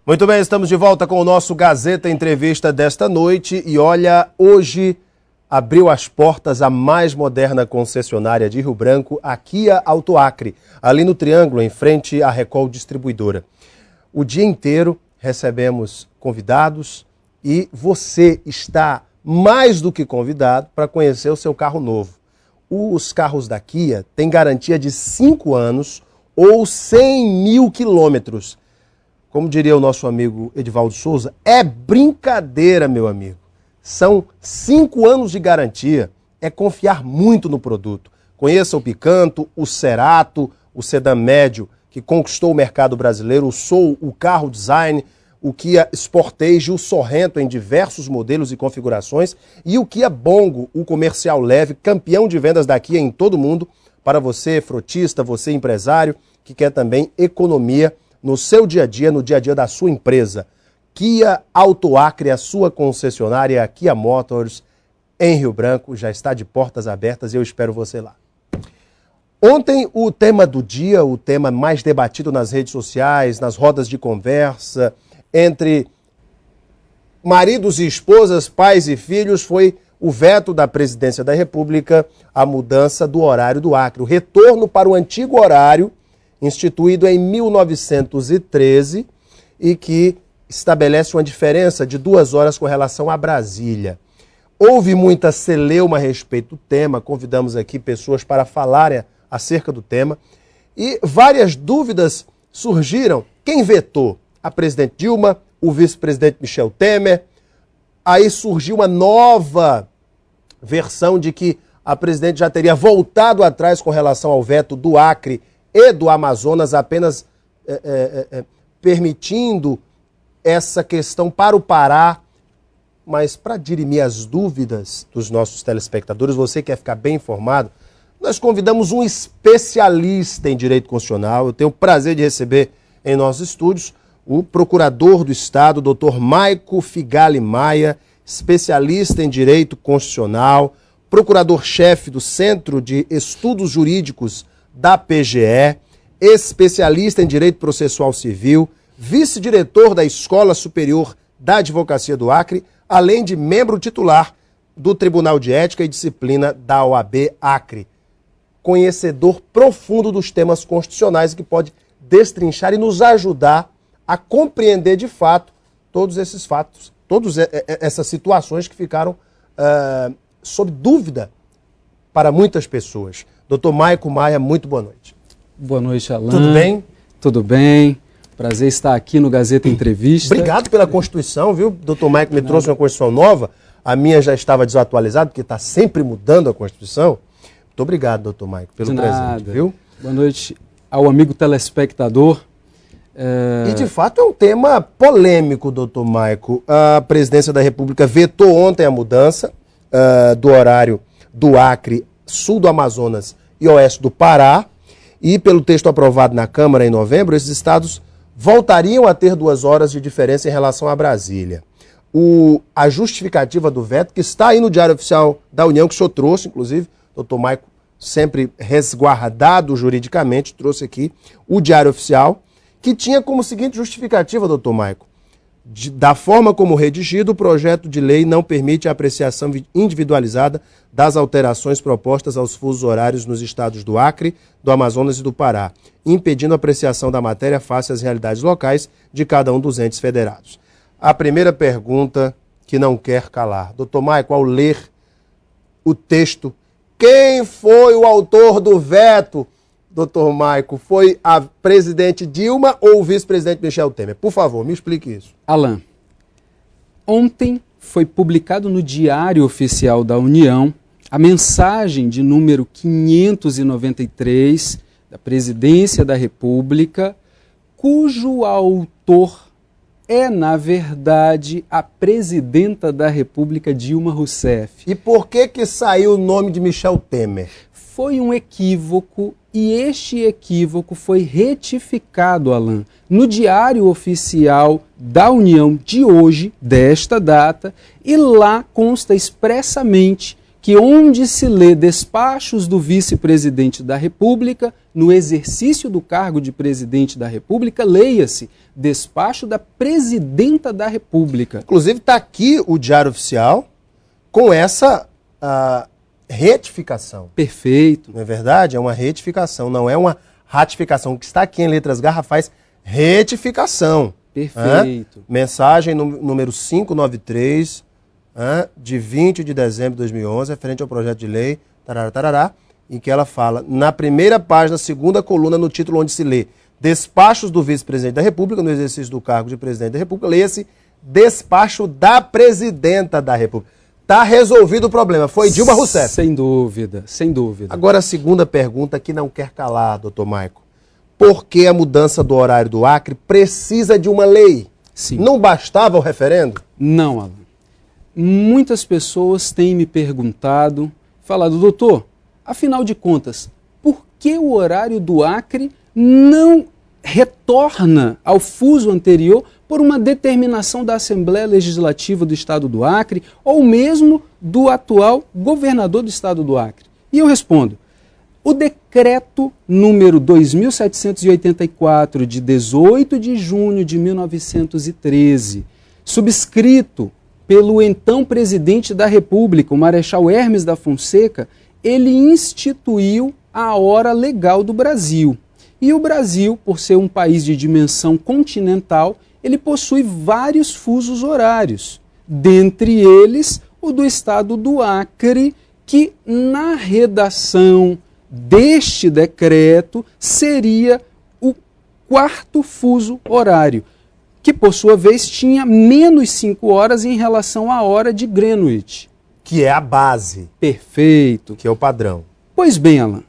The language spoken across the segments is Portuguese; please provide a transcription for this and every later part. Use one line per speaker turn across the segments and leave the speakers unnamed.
Muito bem, estamos de volta com o nosso Gazeta Entrevista desta noite e olha, hoje abriu as portas a mais moderna concessionária de Rio Branco, a Kia Auto Acre, ali no Triângulo, em frente à Recol Distribuidora. O dia inteiro recebemos convidados e você está mais do que convidado para conhecer o seu carro novo. Os carros da Kia têm garantia de 5 anos ou 100 mil quilômetros. Como diria o nosso amigo Edivaldo Souza, é brincadeira, meu amigo. São 5 anos de garantia, é confiar muito no produto. Conheça o Picanto, o Cerato, o sedã médio que conquistou o mercado brasileiro, o Soul, o Carro Design, o Kia Sportage, o Sorrento em diversos modelos e configurações e o Kia Bongo, o comercial leve, campeão de vendas da Kia em todo o mundo, para você frotista, você empresário, que quer também economia no seu dia a dia, no dia a dia da sua empresa. Kia Auto Acre, a sua concessionária, a Kia Motors, em Rio Branco, já está de portas abertas e eu espero você lá. Ontem, o tema do dia, o tema mais debatido nas redes sociais, nas rodas de conversa, entre maridos e esposas, pais e filhos, foi o veto da Presidência da República à mudança do horário do Acre, o retorno para o antigo horário instituído em 1913 e que estabelece uma diferença de 2 horas com relação a Brasília. Houve muita celeuma a respeito do tema, convidamos aqui pessoas para falarem acerca do tema e várias dúvidas surgiram. Quem vetou? A presidente Dilma, o vice-presidente Michel Temer. Aí surgiu uma nova versão de que a presidente já teria voltado atrás com relação ao veto do Acre e do Amazonas, apenas permitindo essa questão para o Pará. Mas para dirimir as dúvidas dos nossos telespectadores, você quer ficar bem informado, nós convidamos um especialista em direito constitucional. Eu tenho o prazer de receber em nossos estúdios o procurador do Estado, Dr. Maico Figali Maia, especialista em direito constitucional, procurador-chefe do Centro de Estudos Jurídicos da PGE, especialista em direito processual civil, vice-diretor da Escola Superior da Advocacia do Acre, além de membro titular do Tribunal de Ética e Disciplina da OAB Acre. Conhecedor profundo dos temas constitucionais que pode destrinchar e nos ajudar a compreender de fato todos esses fatos, todas essas situações que ficaram sob dúvida para muitas pessoas. Dr. Maico Maia, muito boa noite.
Boa noite, Alan.
Tudo bem?
Tudo bem. Prazer estar aqui no Gazeta Entrevista.
Obrigado pela Constituição, viu? Dr. Maico me trouxe uma Constituição nova. A minha já estava desatualizada, porque está sempre mudando a Constituição. Muito obrigado, Dr. Maico, pelo presente, viu?
Boa noite ao amigo telespectador.
E de fato é um tema polêmico, Dr. Maico. A Presidência da República vetou ontem a mudança do horário do Acre, sul do Amazonas e oeste do Pará. E pelo texto aprovado na Câmara em novembro, esses estados voltariam a ter 2 horas de diferença em relação a Brasília. A justificativa do veto, que está aí no Diário Oficial da União, que o senhor trouxe, inclusive, Dr. Maico, sempre resguardado juridicamente, trouxe aqui o Diário Oficial, que tinha como seguinte justificativa, Dr. Maico: da forma como redigido, o projeto de lei não permite a apreciação individualizada das alterações propostas aos fusos horários nos estados do Acre, do Amazonas e do Pará, impedindo a apreciação da matéria face às realidades locais de cada um dos entes federados. A primeira pergunta que não quer calar. Dr. Maico, ao ler o texto, quem foi o autor do veto, Dr. Maico? Foi a presidente Dilma ou o vice-presidente Michel Temer? Por favor, me explique isso.
Alan, ontem foi publicado no Diário Oficial da União a mensagem de número 593 da Presidência da República, cujo autor é, na verdade, a Presidenta da República, Dilma Rousseff.
E por que saiu o nome de Michel Temer?
Foi um equívoco e este equívoco foi retificado, Alan, no Diário Oficial da União de hoje, desta data, e lá consta expressamente que onde se lê despachos do vice-presidente da República, no exercício do cargo de presidente da República, leia-se despacho da presidenta da República.
Inclusive está aqui o Diário Oficial com essa retificação.
Perfeito.
Não é verdade? É uma retificação, não é uma ratificação. O que está aqui em letras garrafais, retificação.
Perfeito.
Mensagem número 593, de 20 de dezembro de 2011, referente ao projeto de lei, tarará, em que ela fala, na primeira página, segunda coluna, no título onde se lê despachos do vice-presidente da República, no exercício do cargo de presidente da República, leia-se despacho da presidenta da República. Está resolvido o problema, foi Dilma Rousseff.
Sem dúvida, sem dúvida.
Agora a segunda pergunta que não quer calar, doutor Maico. Por que a mudança do horário do Acre precisa de uma lei?
Sim.
Não bastava o referendo?
Não, Alan. Muitas pessoas têm me perguntado, falado, doutor, afinal de contas, por que o horário do Acre não retorna ao fuso anterior por uma determinação da Assembleia Legislativa do Estado do Acre ou mesmo do atual governador do Estado do Acre? E eu respondo, o decreto número 2784 de 18 de junho de 1913, subscrito pelo então presidente da República, o Marechal Hermes da Fonseca, ele instituiu a hora legal do Brasil. E o Brasil, por ser um país de dimensão continental, ele possui vários fusos horários, dentre eles o do estado do Acre, que na redação deste decreto seria o quarto fuso horário, que por sua vez tinha menos 5 horas em relação à hora de Greenwich.
Que é a base.
Perfeito.
Que é o padrão.
Pois bem, Alan,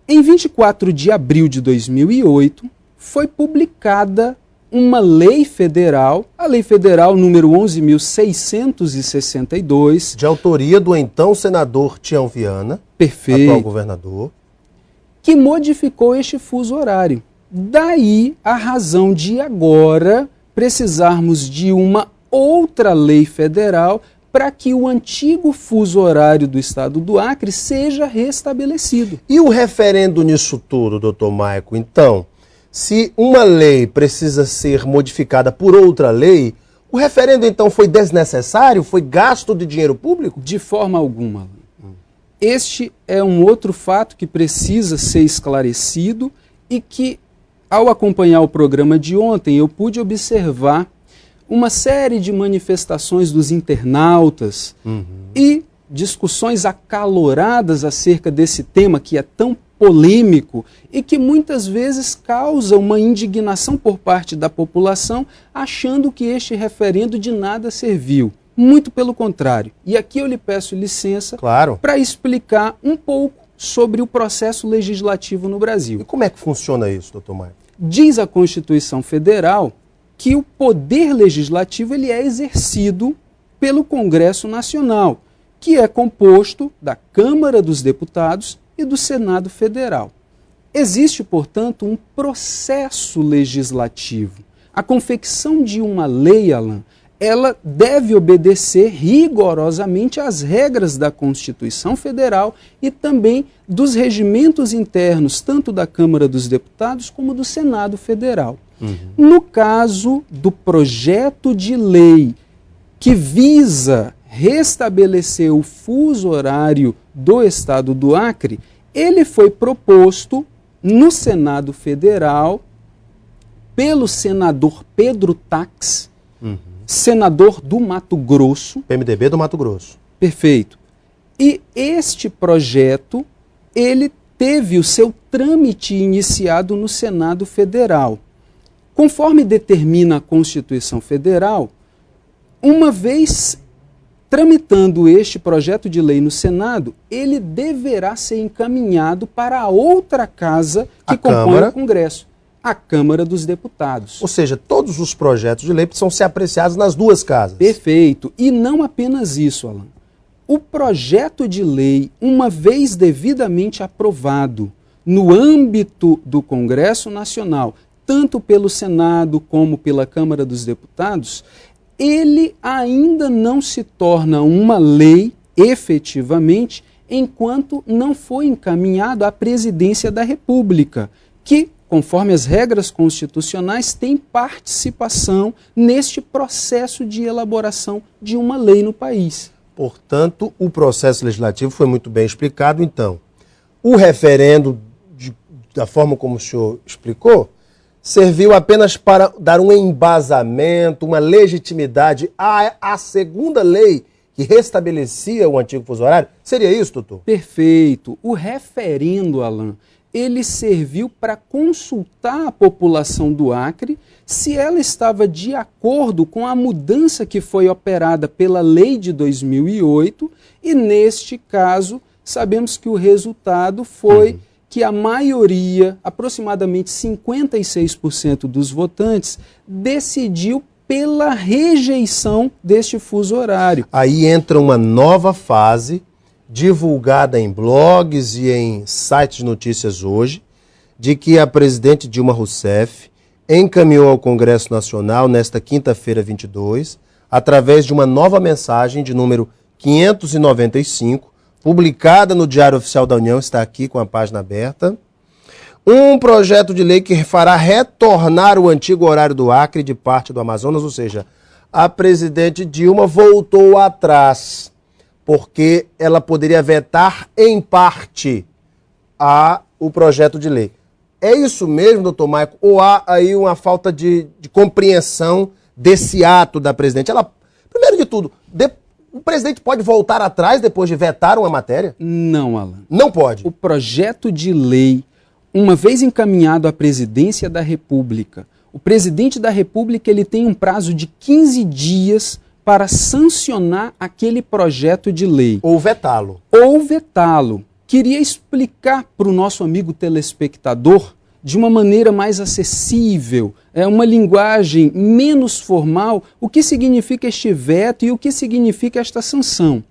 em 24 de abril de 2008 foi publicada uma lei federal, a Lei Federal número 11.662.
De autoria do então senador Tião Viana,
perfeito,
atual governador,
que modificou este fuso horário. Daí a razão de agora precisarmos de uma outra lei federal para que o antigo fuso horário do estado do Acre seja restabelecido.
E o referendo nisso tudo, doutor Maico? Então, se uma lei precisa ser modificada por outra lei, o referendo então foi desnecessário? Foi gasto de dinheiro público?
De forma alguma. Este é um outro fato que precisa ser esclarecido e que, ao acompanhar o programa de ontem, eu pude observar uma série de manifestações dos internautas e discussões acaloradas acerca desse tema que é tão polêmico e que muitas vezes causa uma indignação por parte da população, achando que este referendo de nada serviu. Muito pelo contrário. E aqui eu lhe peço licença para explicar um pouco sobre o processo legislativo no Brasil.
E como é que funciona isso, doutor Maico?
Diz a Constituição Federal que o poder legislativo ele é exercido pelo Congresso Nacional, que é composto da Câmara dos Deputados e do Senado Federal. Existe, portanto, um processo legislativo. A confecção de uma lei, Alan, ela deve obedecer rigorosamente às regras da Constituição Federal e também dos regimentos internos, tanto da Câmara dos Deputados como do Senado Federal. No caso do projeto de lei que visa restabelecer o fuso horário do estado do Acre, ele foi proposto no Senado Federal pelo senador Pedro Tax, senador do Mato Grosso.
PMDB do Mato Grosso.
Perfeito. E este projeto, ele teve o seu trâmite iniciado no Senado Federal. Conforme determina a Constituição Federal, uma vez tramitando este projeto de lei no Senado, ele deverá ser encaminhado para a outra casa que compõe o Congresso, a Câmara dos Deputados.
Ou seja, todos os projetos de lei precisam ser apreciados nas duas casas.
Perfeito. E não apenas isso, Alan. O projeto de lei, uma vez devidamente aprovado no âmbito do Congresso Nacional, tanto pelo Senado como pela Câmara dos Deputados, ele ainda não se torna uma lei efetivamente enquanto não foi encaminhado à presidência da República, que, conforme as regras constitucionais, tem participação neste processo de elaboração de uma lei no país.
Portanto, o processo legislativo foi muito bem explicado. Então, o referendo, da forma como o senhor explicou, serviu apenas para dar um embasamento, uma legitimidade à segunda lei que restabelecia o antigo fuso horário? Seria isso, doutor?
Perfeito. O referendo, Alan, ele serviu para consultar a população do Acre se ela estava de acordo com a mudança que foi operada pela lei de 2008 e, neste caso, sabemos que o resultado foi que a maioria, aproximadamente 56% dos votantes, decidiu pela rejeição deste fuso horário.
Aí entra uma nova fase, divulgada em blogs e em sites de notícias hoje, de que a presidente Dilma Rousseff encaminhou ao Congresso Nacional, nesta quinta-feira 22, através de uma nova mensagem de número 595, publicada no Diário Oficial da União, está aqui com a página aberta, um projeto de lei que fará retornar o antigo horário do Acre de parte do Amazonas, ou seja, a presidente Dilma voltou atrás, porque ela poderia vetar em parte o projeto de lei. É isso mesmo, doutor Maico? Ou há aí uma falta de compreensão desse ato da presidente? Ela, primeiro de tudo, o presidente pode voltar atrás depois de vetar uma matéria?
Não, Alan.
Não pode?
O projeto de lei, uma vez encaminhado à presidência da República, o presidente da República ele tem um prazo de 15 dias para sancionar aquele projeto de lei.
Ou vetá-lo.
Ou vetá-lo. Queria explicar para o nosso amigo telespectador de uma maneira mais acessível, uma linguagem menos formal, o que significa este veto e o que significa esta sanção.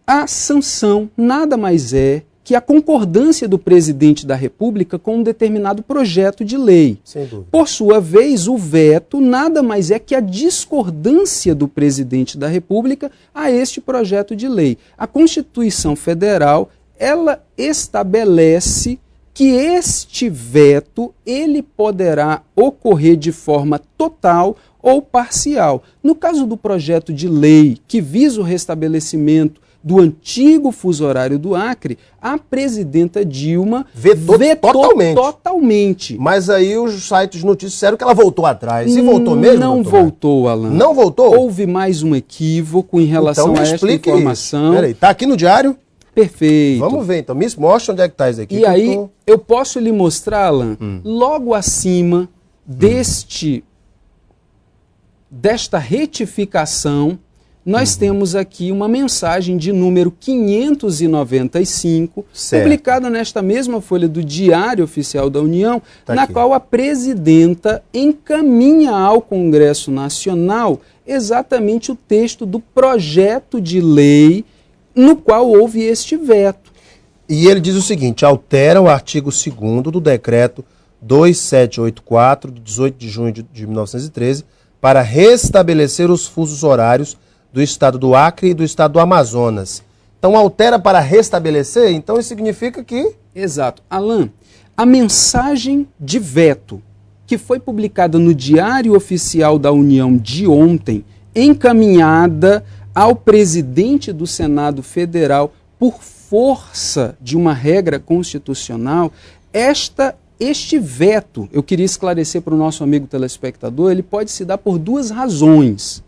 A sanção nada mais é que a concordância do presidente da República com um determinado projeto de lei.
Sem dúvida.
Por sua vez, o veto nada mais é que a discordância do presidente da República a este projeto de lei. A Constituição Federal, ela estabelece que este veto ele poderá ocorrer de forma total ou parcial. No caso do projeto de lei que visa o restabelecimento do antigo fuso horário do Acre, a presidenta Dilma vetou totalmente.
Mas aí os sites de notícias disseram que ela voltou atrás. E voltou mesmo?
Não voltou, Alan.
Não voltou?
Houve mais um equívoco em relação a esta informação.
Peraí, está aqui no diário?
Perfeito.
Vamos ver, então. Me mostra onde é que está isso aqui.
E aí, eu posso lhe mostrar, Alan, logo acima desta retificação, nós temos aqui uma mensagem de número 595, publicada nesta mesma folha do Diário Oficial da União, na qual a presidenta encaminha ao Congresso Nacional exatamente o texto do projeto de lei no qual houve este veto.
E ele diz o seguinte: altera o artigo 2º do decreto 2784, de 18 de junho de 1913, para restabelecer os fusos horários do estado do Acre e do estado do Amazonas. Então altera para restabelecer? Então isso significa que...
Exato. Alan, a mensagem de veto que foi publicada no Diário Oficial da União de ontem, encaminhada ao presidente do Senado Federal por força de uma regra constitucional, este veto, eu queria esclarecer para o nosso amigo telespectador, ele pode se dar por duas razões.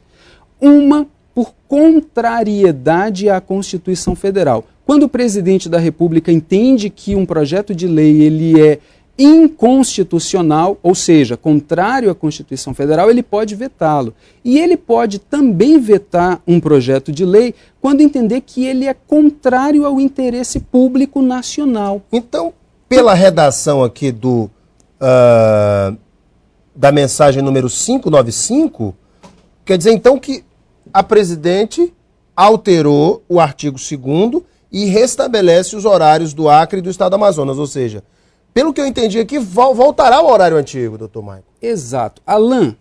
Uma, por contrariedade à Constituição Federal. Quando o presidente da República entende que um projeto de lei ele é inconstitucional, ou seja, contrário à Constituição Federal, ele pode vetá-lo. E ele pode também vetar um projeto de lei quando entender que ele é contrário ao interesse público nacional.
Então, pela redação aqui da mensagem número 595, quer dizer então que a presidente alterou o artigo 2º e restabelece os horários do Acre e do estado do Amazonas, ou seja, pelo que eu entendi aqui, voltará ao horário antigo, doutor Maico.
Exato. Alan,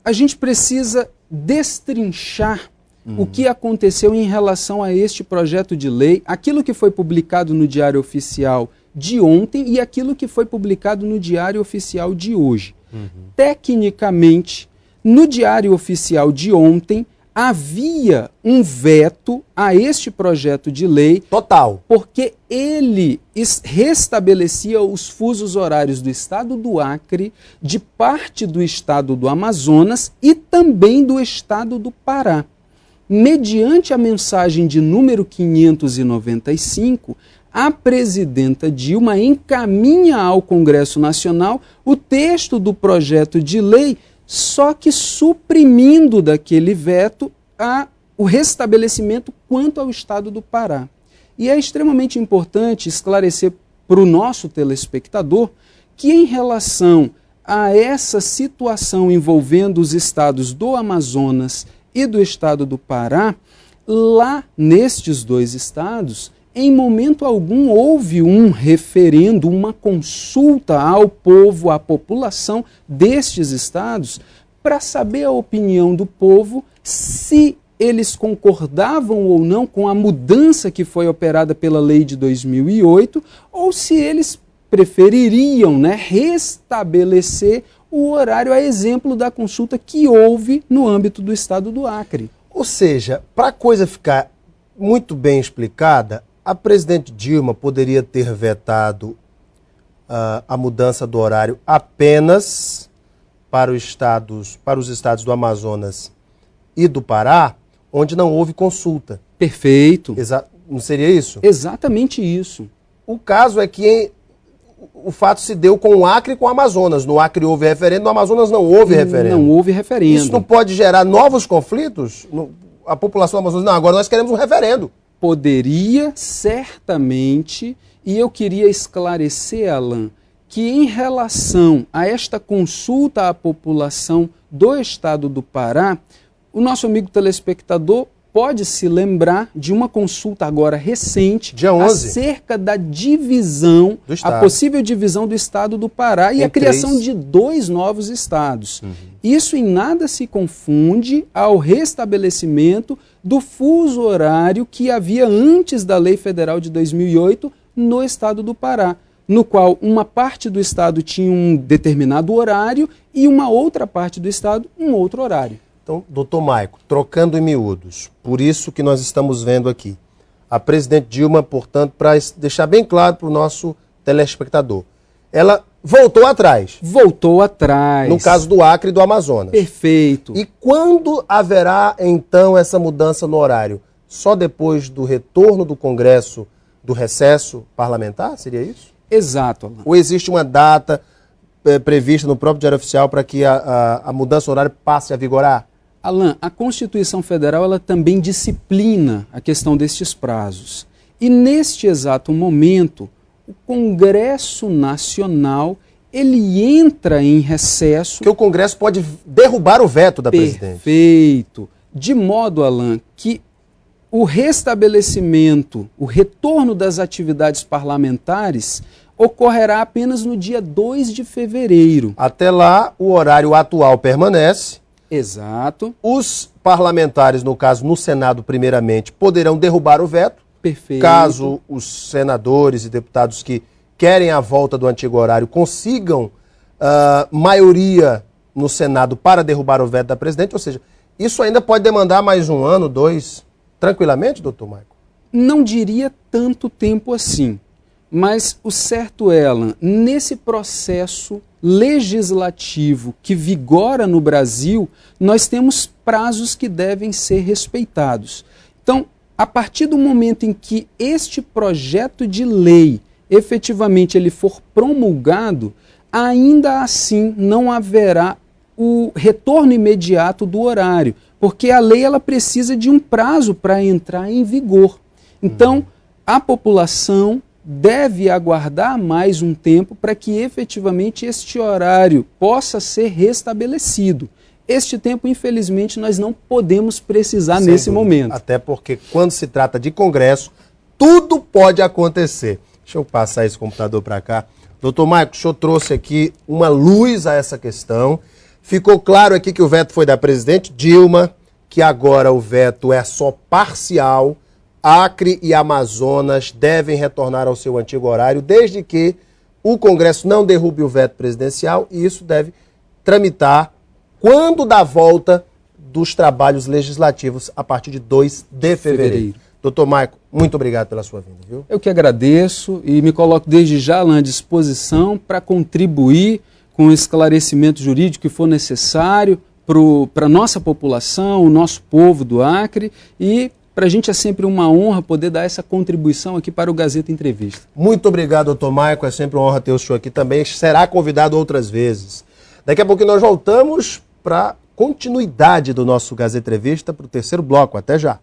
a gente precisa destrinchar o que aconteceu em relação a este projeto de lei, aquilo que foi publicado no Diário Oficial de ontem e aquilo que foi publicado no Diário Oficial de hoje. Tecnicamente, no Diário Oficial de ontem, havia um veto a este projeto de lei.
Total.
Porque ele restabelecia os fusos horários do estado do Acre, de parte do estado do Amazonas e também do estado do Pará. Mediante a mensagem de número 595, a presidenta Dilma encaminha ao Congresso Nacional o texto do projeto de lei, só que suprimindo daquele veto o restabelecimento quanto ao estado do Pará. E é extremamente importante esclarecer para o nosso telespectador que, em relação a essa situação envolvendo os estados do Amazonas e do estado do Pará, lá nestes dois estados, em momento algum houve um referendo, uma consulta ao povo, à população destes estados, para saber a opinião do povo, se eles concordavam ou não com a mudança que foi operada pela lei de 2008, ou se eles prefeririam, restabelecer o horário, a exemplo da consulta que houve no âmbito do estado do Acre.
Ou seja, para a coisa ficar muito bem explicada, a presidente Dilma poderia ter vetado a mudança do horário apenas para os estados do Amazonas e do Pará, onde não houve consulta.
Perfeito.
Não seria isso?
Exatamente isso.
O caso é que o fato se deu com o Acre e com o Amazonas. No Acre houve referendo, no Amazonas não houve referendo.
Não houve referendo.
Isso não pode gerar novos conflitos? A população do Amazonas, não, agora nós queremos um referendo.
Poderia, certamente, e eu queria esclarecer, Alan, que em relação a esta consulta à população do estado do Pará, o nosso amigo telespectador pode se lembrar de uma consulta agora recente,
dia 11,
acerca da divisão, a possível divisão do estado do Pará e a criação de 2 novos estados. Isso em nada se confunde ao restabelecimento do fuso horário que havia antes da Lei Federal de 2008 no estado do Pará, no qual uma parte do estado tinha um determinado horário e uma outra parte do estado um outro horário.
Então, doutor Maico, trocando em miúdos, por isso que nós estamos vendo aqui, a presidente Dilma, portanto, para deixar bem claro para o nosso telespectador, ela voltou atrás.
Voltou atrás.
No caso do Acre e do Amazonas.
Perfeito.
E quando haverá, então, essa mudança no horário? Só depois do retorno do Congresso, do recesso parlamentar? Seria isso?
Exato, Alan.
Ou existe uma data prevista no próprio Diário Oficial para que a mudança no horário passe a vigorar?
Alan, a Constituição Federal ela também disciplina a questão destes prazos. E neste exato momento, o Congresso Nacional ele entra em recesso.
Que o Congresso pode derrubar o veto da presidente.
Perfeito. De modo, Alan, que o restabelecimento, o retorno das atividades parlamentares ocorrerá apenas no dia 2 de fevereiro.
Até lá, o horário atual permanece.
Exato.
Os parlamentares, no caso, no Senado, primeiramente, poderão derrubar o veto.
Perfeito.
Caso os senadores e deputados que querem a volta do antigo horário consigam maioria no Senado para derrubar o veto da presidente. Ou seja, isso ainda pode demandar mais 1 ano, 2, tranquilamente, doutor Maico?
Não diria tanto tempo assim. Mas o certo é, Alan, nesse processo legislativo que vigora no Brasil, nós temos prazos que devem ser respeitados. Então, a partir do momento em que este projeto de lei, efetivamente, ele for promulgado, ainda assim não haverá o retorno imediato do horário, porque a lei ela precisa de um prazo para entrar em vigor. Então, a população deve aguardar mais um tempo para que efetivamente este horário possa ser restabelecido. Este tempo, infelizmente, nós não podemos precisar nesse momento.
Até porque quando se trata de Congresso, tudo pode acontecer. Deixa eu passar esse computador para cá. Doutor Maico, o senhor trouxe aqui uma luz a essa questão. Ficou claro aqui que o veto foi da presidente Dilma, que agora o veto é só parcial. Acre e Amazonas devem retornar ao seu antigo horário, desde que o Congresso não derrube o veto presidencial, e isso deve tramitar quando da volta dos trabalhos legislativos, a partir de 2 de fevereiro. Doutor Maico, muito obrigado pela sua vinda, viu?
Eu que agradeço e me coloco desde já à disposição para contribuir com o esclarecimento jurídico que for necessário para a nossa população, o nosso povo do Acre, e para a gente é sempre uma honra poder dar essa contribuição aqui para o Gazeta Entrevista.
Muito obrigado, doutor Maico, é sempre uma honra ter o senhor aqui também, será convidado outras vezes. Daqui a pouco nós voltamos para continuidade do nosso Gazeta Entrevista para o terceiro bloco. Até já.